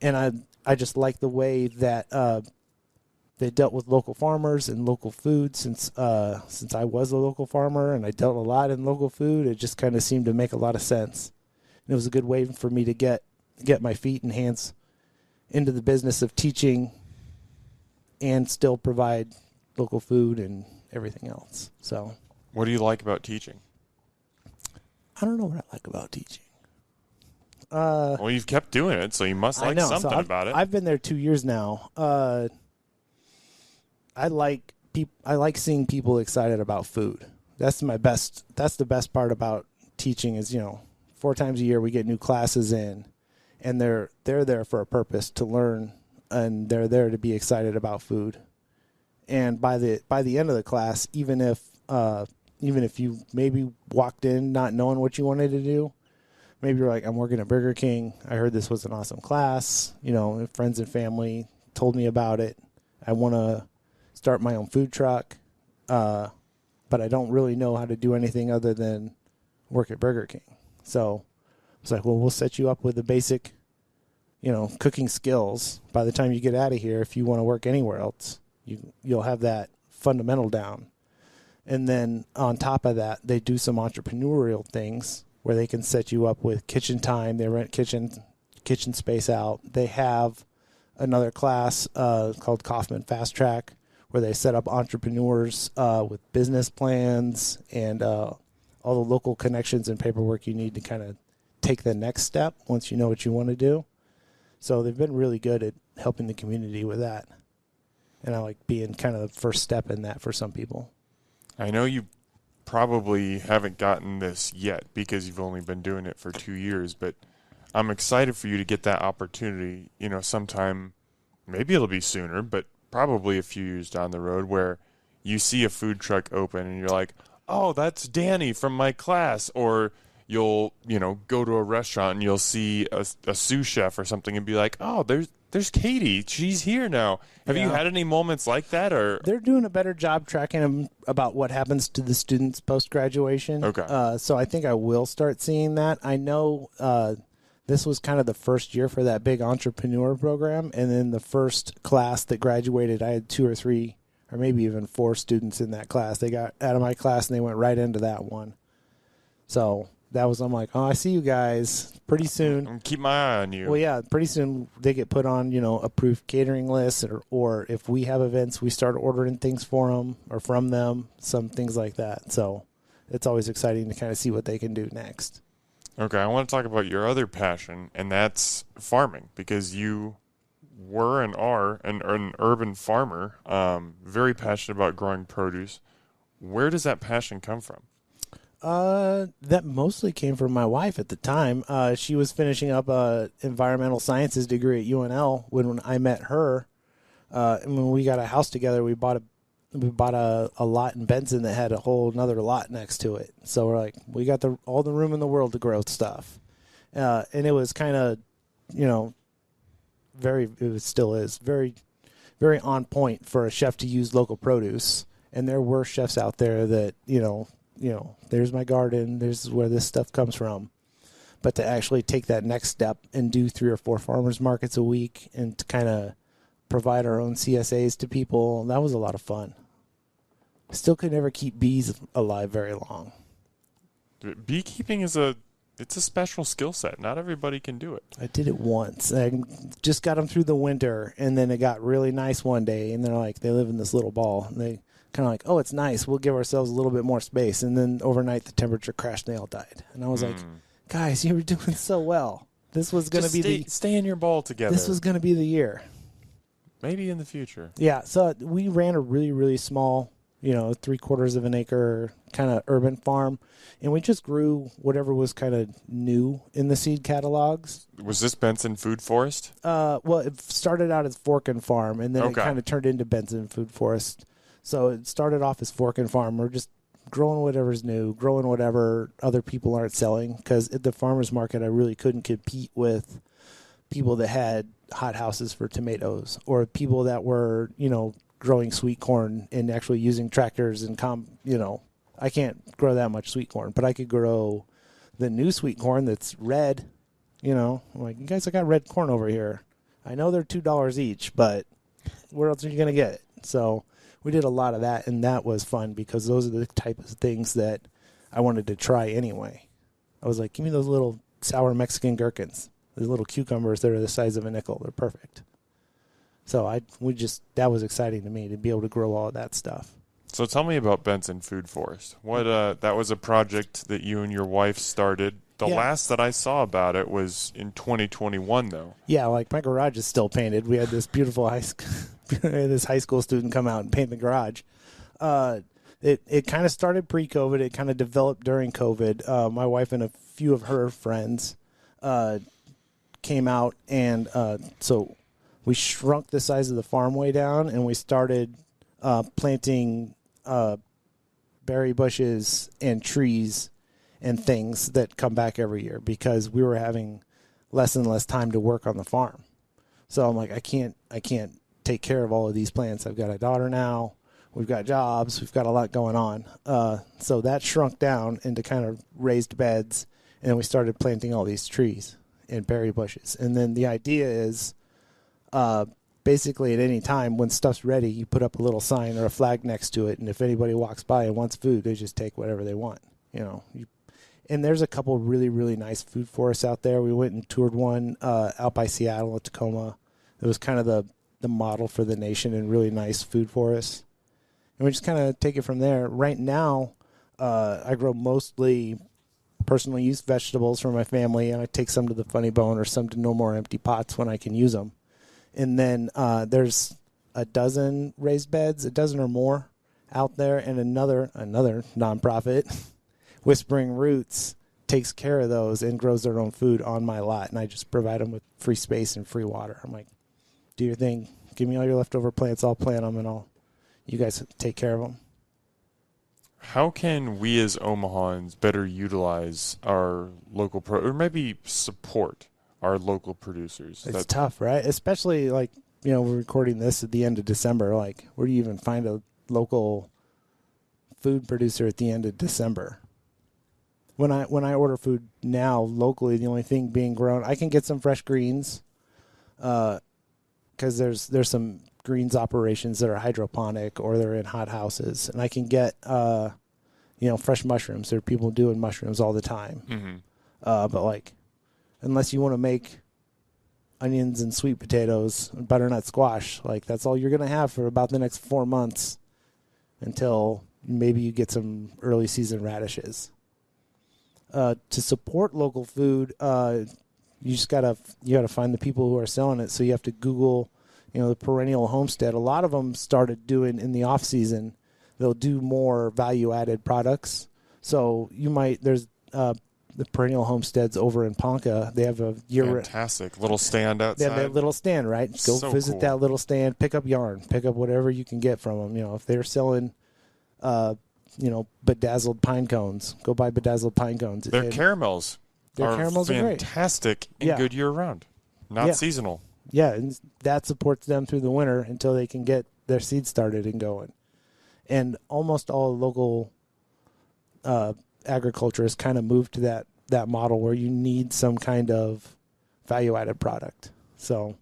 And I just like the way that they dealt with local farmers and local food since I was a local farmer and I dealt a lot in local food. It just kind of seemed to make a lot of sense. And it was a good way for me to get my feet and hands into the business of teaching and still provide local food and everything else. So, what do you like about teaching? I don't know what I like about teaching. Well, you've kept doing it, so you must like something about it. I've been there 2 years now. I like seeing people excited about food. That's the best part about teaching is, 4 times a year we get new classes in, and they're there for a purpose, to learn, and they're there to be excited about food. And by the end of the class, even if you maybe walked in not knowing what you wanted to do, maybe you're like, I'm working at Burger King. I heard this was an awesome class. Friends and family told me about it. I want to start my own food truck, but I don't really know how to do anything other than work at Burger King. So it's like, well, we'll set you up with the basic, cooking skills. By the time you get out of here, if you want to work anywhere else, you'll have that fundamental down. And then on top of that, they do some entrepreneurial things where they can set you up with kitchen time. They rent kitchen space out. They have another class called Kaufman Fast Track, where they set up entrepreneurs with business plans and all the local connections and paperwork you need to kind of take the next step once you know what you want to do. So they've been really good at helping the community with that. And I like being kind of the first step in that for some people. I know you probably haven't gotten this yet because you've only been doing it for 2 years, but I'm excited for you to get that opportunity, sometime, maybe it'll be sooner, but probably a few years down the road, where you see a food truck open and you're like, oh, that's Danny from my class. Or you'll, go to a restaurant and you'll see a sous chef or something and be like, oh, there's Katie. She's here now. Have you had any moments like that? Or they're doing a better job tracking them about what happens to the students post-graduation. Okay. So I think I will start seeing that. I know this was kind of the first year for that big entrepreneur program. And then the first class that graduated, I had 2 or 3 or maybe even 4 students in that class. They got out of my class and they went right into that one. So I'm like, oh, I see you guys pretty soon. Keep my eye on you. Well, yeah, pretty soon they get put on, approved catering lists, or if we have events, we start ordering things for them or from them, some things like that. So it's always exciting to kind of see what they can do next. Okay, I want to talk about your other passion, and that's farming, because you were and are an urban farmer, very passionate about growing produce. Where does that passion come from? That mostly came from my wife at the time. She was finishing up a environmental sciences degree at UNL when I met her. And when we got a house together, we bought a lot in Benson that had a whole another lot next to it. So we're like, we got all the room in the world to grow stuff. And it was kind of, still is very, very on point for a chef to use local produce. And there were chefs out there that, there's my garden, there's where this stuff comes from. But to actually take that next step and do 3 or 4 farmers markets a week and to kind of provide our own CSAs to people, that was a lot of fun. Still could never keep bees alive very long. Beekeeping it's a special skill set. Not everybody can do it. I did it once. I just got them through the winter, and then it got really nice one day, and they're like, they live in this little ball, and they kind of like, oh, it's nice. We'll give ourselves a little bit more space. And then overnight the temperature crashed and they all died. And I was like, guys, you were doing so well. This was going to be stay in your bowl together. This was going to be the year. Maybe in the future. Yeah, so we ran a really, really small, 3/4 of an acre kind of urban farm, and we just grew whatever was kind of new in the seed catalogs. Was this Benson Food Forest? Well, it started out as Fork and Farm, and then Okay. it kind of turned into Benson Food Forest. So it started off as Fork and Farm. We're just growing whatever's new, growing whatever other people aren't selling, because at the farmer's market, I really couldn't compete with people that had hothouses for tomatoes or people that were, growing sweet corn and actually using tractors and I can't grow that much sweet corn, but I could grow the new sweet corn that's red. I'm like, you guys, I got red corn over here. I know they're $2 each, but where else are you going to get it? So we did a lot of that, and that was fun because those are the type of things that I wanted to try anyway. I was like, give me those little sour Mexican gherkins, those little cucumbers that are the size of a nickel. They're perfect. So that was exciting to me to be able to grow all of that stuff. So tell me about Benson Food Forest. What that was a project that you and your wife started. The last that I saw about it was in 2021, though. Yeah, like my garage is still painted. We had this beautiful high school student come out and paint the garage. It kind of started pre-COVID. It kind of developed during COVID. My wife and a few of her friends came out, and so we shrunk the size of the farm way down, and we started planting berry bushes and trees and things that come back every year because we were having less and less time to work on the farm. So I'm like, I can't take care of all of these plants. I've got a daughter now. We've got jobs. We've got a lot going on. So that shrunk down into kind of raised beds, and then we started planting all these trees and berry bushes. And then the idea is basically at any time when stuff's ready, you put up a little sign or a flag next to it, and if anybody walks by and wants food, they just take whatever they want. And there's a couple really, really nice food forests out there. We went and toured one out by Seattle at Tacoma. It was kind of the model for the nation and really nice food forests. And we just kind of take it from there. Right now, I grow mostly personally used vegetables for my family, and I take some to the Funny Bone or some to No More Empty Pots when I can use them. And then there's a dozen raised beds, a dozen or more out there, and another nonprofit, Whispering Roots, takes care of those and grows their own food on my lot, and I just provide them with free space and free water. I'm like, do your thing. Give me all your leftover plants. I'll plant them, and you guys take care of them. How can we as Omahans better utilize our local or maybe support our local producers? It's tough, right? Especially we're recording this at the end of December. Like, where do you even find a local food producer at the end of December? When I order food now locally, the only thing being grown, I can get some fresh greens, because there's some greens operations that are hydroponic or they're in hot houses, and I can get fresh mushrooms. There are people doing mushrooms all the time. Mm-hmm. But unless you want to make onions and sweet potatoes and butternut squash, that's all you're gonna have for about the next 4 months until maybe you get some early season radishes. To support local food, you gotta find the people who are selling it. So you have to Google, the perennial homestead. A lot of them started doing in the off season. They'll do more value added products. So there's the perennial homesteads over in Ponca. They have a fantastic little stand outside. They have that little stand, right? Go so visit cool. that little stand. Pick up yarn. Pick up whatever you can get from them. If they're selling bedazzled pine cones, go buy bedazzled pine cones. Their caramels are fantastic and good year round, not seasonal. Yeah, and that supports them through the winter until they can get their seeds started and going. And almost all local agriculture has kind of moved to that model where you need some kind of value-added product. So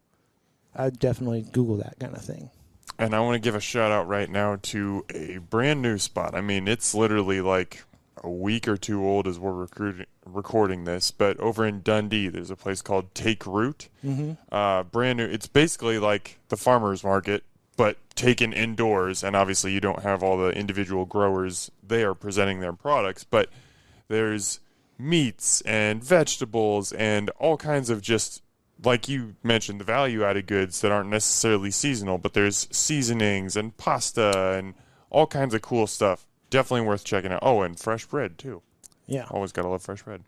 I'd definitely Google that kind of thing. And I want to give a shout-out right now to a brand-new spot. I mean, it's literally like a week or two old as we're recording this, but over in Dundee, there's a place called Take Root. Mm-hmm. Brand new. It's basically like the farmer's market, but taken indoors, and obviously you don't have all the individual growers there presenting their products, but there's meats and vegetables and all kinds of just, like you mentioned, the value-added goods that aren't necessarily seasonal, but there's seasonings and pasta and all kinds of cool stuff. Definitely worth checking out. Oh, and fresh bread, too. Yeah. Always got to love fresh bread.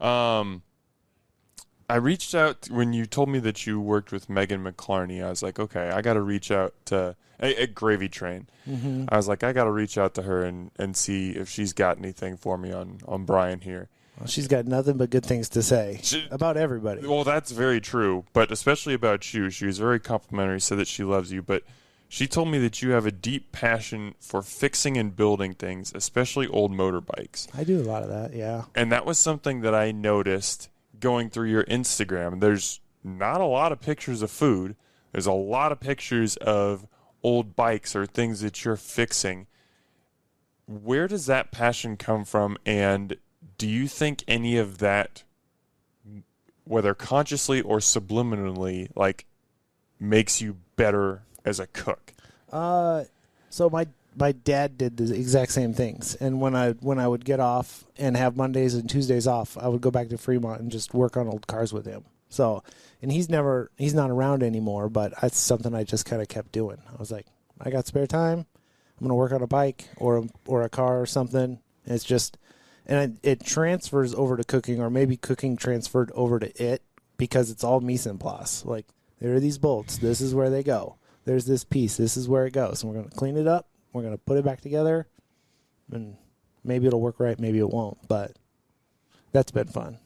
I reached out when you told me that you worked with Megan McClarney. I was like, okay, I got to reach out to at Gravy Train. Mm-hmm. I was like, I got to reach out to her and see if she's got anything for me on Brian here. Well, she's got nothing but good things to say about everybody. Well, that's very true, but especially about you. She was very complimentary, said that she loves you, but she told me that you have a deep passion for fixing and building things, especially old motorbikes. I do a lot of that, yeah. And that was something that I noticed going through your Instagram. There's not a lot of pictures of food. There's a lot of pictures of old bikes or things that you're fixing. Where does that passion come from, and do you think any of that, whether consciously or subliminally, like, makes you better as a cook? So my dad did the exact same things, and when I would get off and have Mondays and Tuesdays off, I would go back to Fremont and just work on old cars with him. So, and he's not around anymore, but that's something I just kind of kept doing. I was like, I got spare time, I'm gonna work on a bike or a car or something. And it's just, and it transfers over to cooking, or maybe cooking transferred over to it, because it's all mise en place. Like, there are these bolts, this is where they go. There's this piece, this is where it goes. And we're going to clean it up, we're going to put it back together, and maybe it'll work right, maybe it won't. But that's been fun.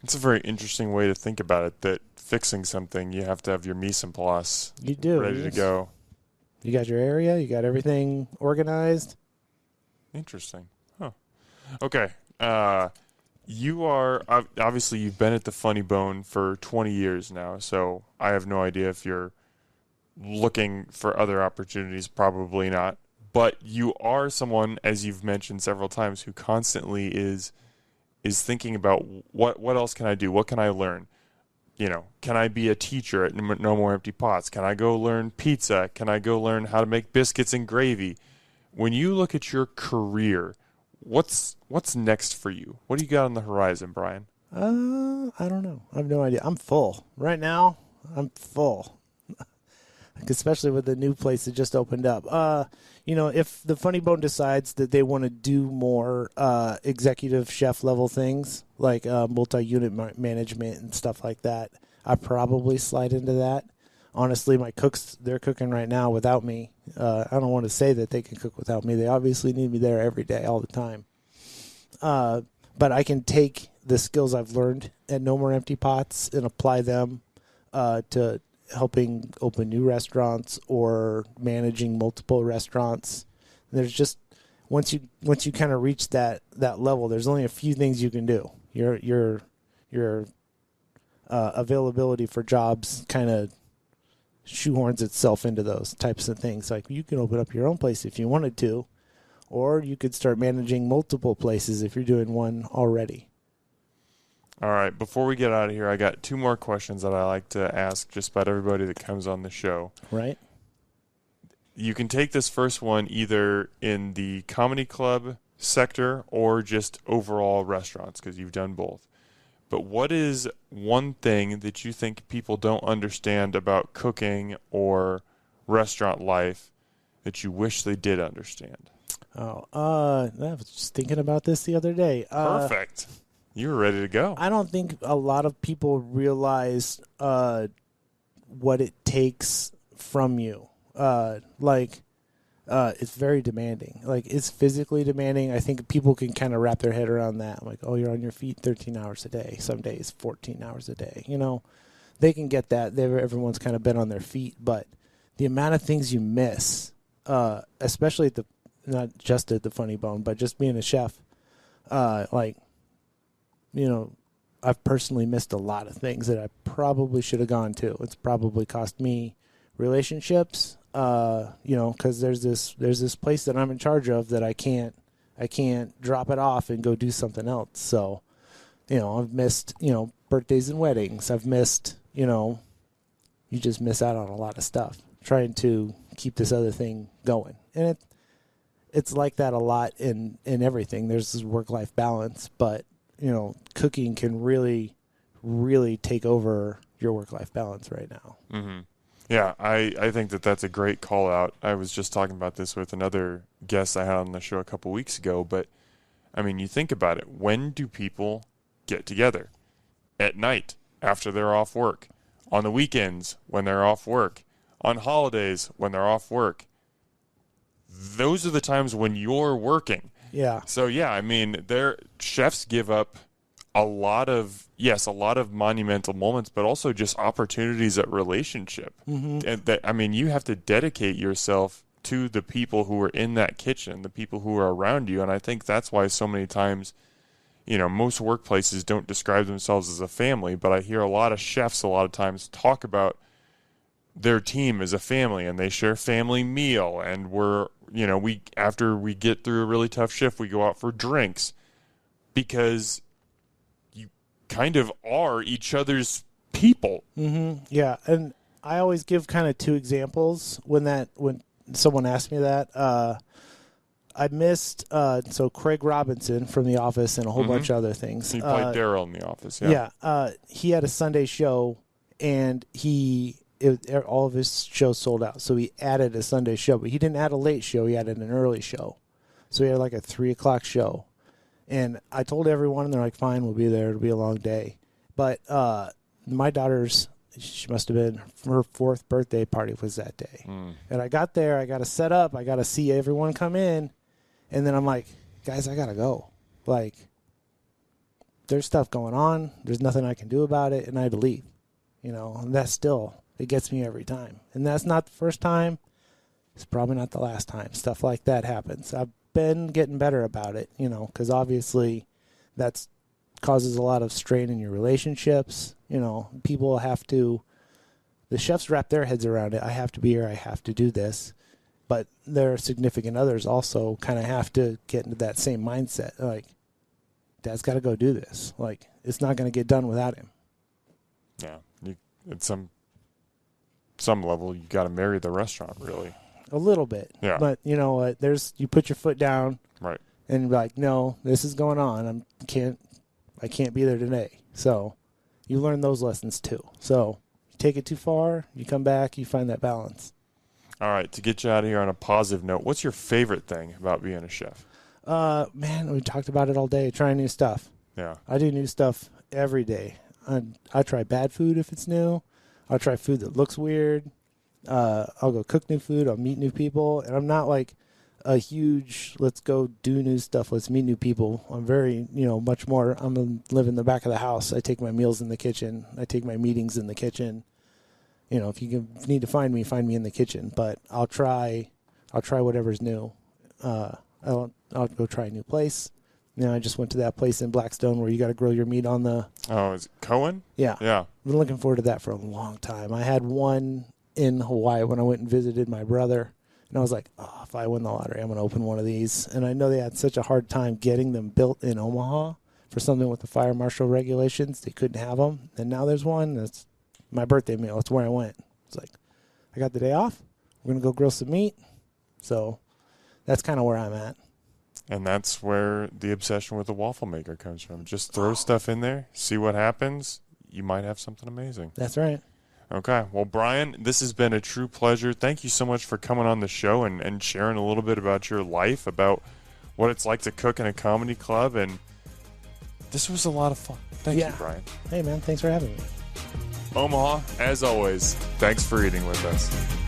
It's a very interesting way to think about it, that fixing something, you have to have your mise en place ready to go. You got your area, you got everything organized. Interesting. Huh. Okay. You are, obviously, you've been at the Funny Bone for 20 years now, so I have no idea if you're looking for other opportunities. Probably not. But you are someone, as you've mentioned several times, who constantly is thinking about what else can I do? What can I learn? You know, can I be a teacher at No More Empty Pots? Can I go learn pizza? Can I go learn how to make biscuits and gravy? When you look at your career, what's next for you? What do you got on the horizon, Brian? I don't know. I have no idea. I'm full. Right now, I'm full. Especially with the new place that just opened up. You know, if the Funny Bone decides that they want to do more executive chef level things, like multi-unit management and stuff like that, I probably slide into that. Honestly, my cooks, they're cooking right now without me. I don't want to say that they can cook without me. They obviously need me there every day, all the time. But I can take the skills I've learned at No More Empty Pots and apply them to helping open new restaurants or managing multiple restaurants. There's just, once you kind of reach that level, there's only a few things you can do. Your availability for jobs kind of shoehorns itself into those types of things. Like, you can open up your own place if you wanted to, or you could start managing multiple places if you're doing one already. All right, before we get out of here, I got two more questions that I like to ask just about everybody that comes on the show. Right. You can take this first one either in the comedy club sector or just overall restaurants, because you've done both. But what is one thing that you think people don't understand about cooking or restaurant life that you wish they did understand? I was just thinking about this the other day. Perfect. You were ready to go. I don't think a lot of people realize what it takes from you. It's very demanding. Like, it's physically demanding. I think people can kind of wrap their head around that. Like, oh, you're on your feet 13 hours a day. Some days 14 hours a day. You know, they can get that. Everyone's kind of been on their feet. But the amount of things you miss, especially not just at the Funny Bone, but just being a chef, you know, I've personally missed a lot of things that I probably should have gone to. It's probably cost me relationships, you know, because there's this place that I'm in charge of that I can't drop it off and go do something else. So, you know, I've missed, you know, birthdays and weddings. I've missed, you know, you just miss out on a lot of stuff trying to keep this other thing going. And it's like that a lot in everything. There's this work-life balance, but cooking can really, really take over your work-life balance right now. Mm-hmm. Yeah, I think that's a great call out. I was just talking about this with another guest I had on the show a couple weeks ago, but I mean, you think about it. When do people get together? At night, after they're off work. On the weekends, when they're off work. On holidays, when they're off work. Those are the times when you're working. Yeah. So, yeah, I mean, chefs give up a lot of monumental moments, but also just opportunities at relationship. Mm-hmm. And you have to dedicate yourself to the people who are in that kitchen, the people who are around you. And I think that's why so many times, most workplaces don't describe themselves as a family, but I hear a lot of chefs a lot of times talk about their team as a family, and they share family meal, and after we get through a really tough shift, we go out for drinks because you kind of are each other's people. Mm-hmm. Yeah, and I always give kind of two examples when someone asked me that. I missed Craig Robinson from The Office and a whole bunch of other things. He played Daryl in The Office. Yeah. Yeah. He had a Sunday show, and all of his shows sold out. So he added a Sunday show, but he didn't add a late show. He added an early show. So he had like a 3:00 show. And I told everyone, and they're like, fine, we'll be there. It'll be a long day. But my daughter's, she must have been, her 4th birthday party was that day. And I got there. I got to set up. I got to see everyone come in. And then I'm like, guys, I got to go. Like, there's stuff going on. There's nothing I can do about it. And I had to leave. And that's still, it gets me every time. And that's not the first time. It's probably not the last time. Stuff like that happens. I've been getting better about it, because obviously that causes a lot of strain in your relationships. People have to, the chefs wrap their heads around it. I have to be here. I have to do this. But their significant others also kind of have to get into that same mindset. Like, Dad's got to go do this. Like, it's not going to get done without him. Yeah. At some level, you got to marry the restaurant, really. A little bit. Yeah. But you know what? You put your foot down. Right. And be like, no, this is going on. I can't be there today. So you learn those lessons too. So you take it too far, you come back, you find that balance. All right, to get you out of here on a positive note, what's your favorite thing about being a chef? Man, we talked about it all day, trying new stuff. Yeah. I do new stuff every day. I try bad food if it's new. I'll try food that looks weird. I'll go cook new food. I'll meet new people. And I'm not like a huge, let's go do new stuff, let's meet new people. I'm very, much more, live in the back of the house. I take my meals in the kitchen. I take my meetings in the kitchen. If you need to find me in the kitchen. But I'll try whatever's new. I'll go try a new place. I just went to that place in Blackstone where you got to grill your meat on the... Oh, is it Cohen? Yeah. Yeah. I've been looking forward to that for a long time. I had one in Hawaii when I went and visited my brother. And I was like, if I win the lottery, I'm going to open one of these. And I know they had such a hard time getting them built in Omaha for something with the fire marshal regulations. They couldn't have them. And now there's one. That's my birthday meal. That's where I went. It's like, I got the day off. We're going to go grill some meat. So that's kind of where I'm at. And that's where the obsession with the waffle maker comes from. Just throw stuff in there, see what happens. You might have something amazing. That's right. Okay. Well, Brian, this has been a true pleasure. Thank you so much for coming on the show and sharing a little bit about your life, about what it's like to cook in a comedy club. And this was a lot of fun. Thank you, Brian. Hey, man. Thanks for having me. Omaha, as always, thanks for eating with us.